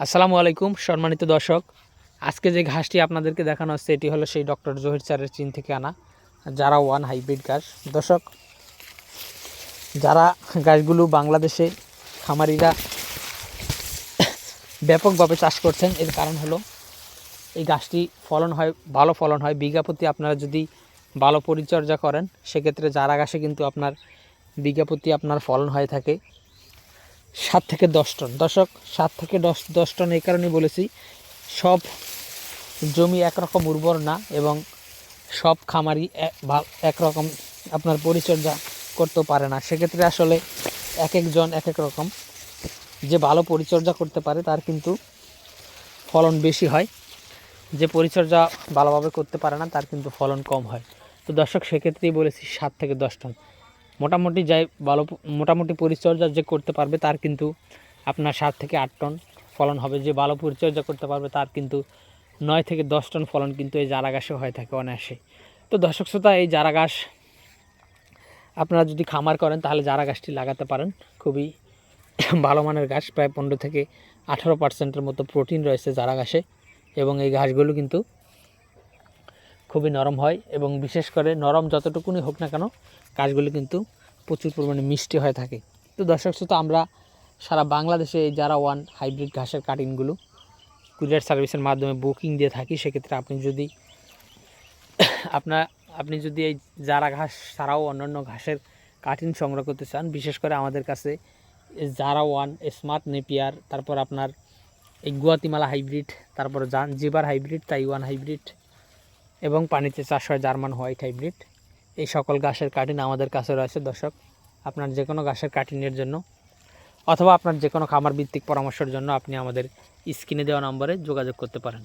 আসসালামু আলাইকুম সম্মানিত দর্শক। আজকে যে ঘাসটি আপনাদেরকে দেখানো হচ্ছে এটি হলো সেই ডক্টর জহির স্যারের চীন থেকে আনা যারা ওয়ান হাইব্রিড ঘাস। দর্শক, যারা ঘাসগুলো বাংলাদেশে খামারিরা ব্যাপকভাবে চাষ করছেন, এর কারণ হলো এই ঘাসটি ভালো ফলন হয় বিঘা প্রতি। আপনারা যদি ভালো পরিচর্যা করেন সেক্ষেত্রে যারা ঘাসে কিন্তু আপনার বিঘা প্রতি আপনার ফলন হয়ে থাকে 7 থেকে 10 টন। দর্শক, 7 থেকে 10 টন এই কারণেই বলেছি, সব জমি একরকম উর্বর না এবং সব খামারি একরকম আপনার পরিচর্যা করতেও পারে না। সেক্ষেত্রে আসলে এক একজন এক এক রকম। যে ভালো পরিচর্যা করতে পারে তার কিন্তু ফলন বেশি হয়, যে পরিচর্যা ভালোভাবে করতে পারে না তার কিন্তু ফলন কম হয়। তো দর্শক, সেক্ষেত্রেই বলেছি 7 থেকে 10 টন। মোটামুটি পরিচর্যা যে করতে পারবে তার কিন্তু আপনার 7 থেকে 8 টন ফলন হবে। যে ভালো পরিচর্যা করতে পারবে তার কিন্তু 9 থেকে 10 টন ফলন কিন্তু এই জারা ঘাসে হয়ে থাকে অনায়াসে। তো দর্শক শ্রোতা, এই জারা ঘাস আপনারা যদি খামার করেন তাহলে জারা ঘাসটি লাগাতে পারেন। খুবই ভালো মানের ঘাস, প্রায় 15 থেকে 18% মতো প্রোটিন রয়েছে জারা ঘাসে এবং এই ঘাসগুলো কিন্তু খুবই নরম হয় এবং বিশেষ করে নরম যতটুকুনি হোক না কেন ঘাসগুলো কিন্তু প্রচুর পরিমাণে মিষ্টি হয়ে থাকে। তো দর্শক শ্রোতা, আমরা সারা বাংলাদেশে এই যারা ওয়ান হাইব্রিড ঘাসের কাটিংগুলো কুরিয়ার সার্ভিসের মাধ্যমে বুকিং দিয়ে থাকি। সেক্ষেত্রে আপনি যদি এই জারা ঘাস ছাড়াও অন্যান্য ঘাসের কাটিং সংগ্রহ করতে চান, বিশেষ করে আমাদের কাছে জারা ওয়ান, স্মার্ট নেপিয়ার, তারপর আপনার এই গুয়াতিমালা হাইব্রিড, তারপর জিবার হাইব্রিড, তাইওয়ান হাইব্রিড এবং পানিতে চাষ হয় জার্মান হোয়াইট হাইব্রিড, এই সকল ঘাসের কাটিং আমাদের কাছে রয়েছে। দর্শক, আপনার যে কোনো ঘাসের কাটিংয়ের জন্য অথবা আপনার যে কোনো খামার ভিত্তিক পরামর্শের জন্য আপনি আমাদের স্ক্রিনে দেওয়া নম্বরে যোগাযোগ করতে পারেন।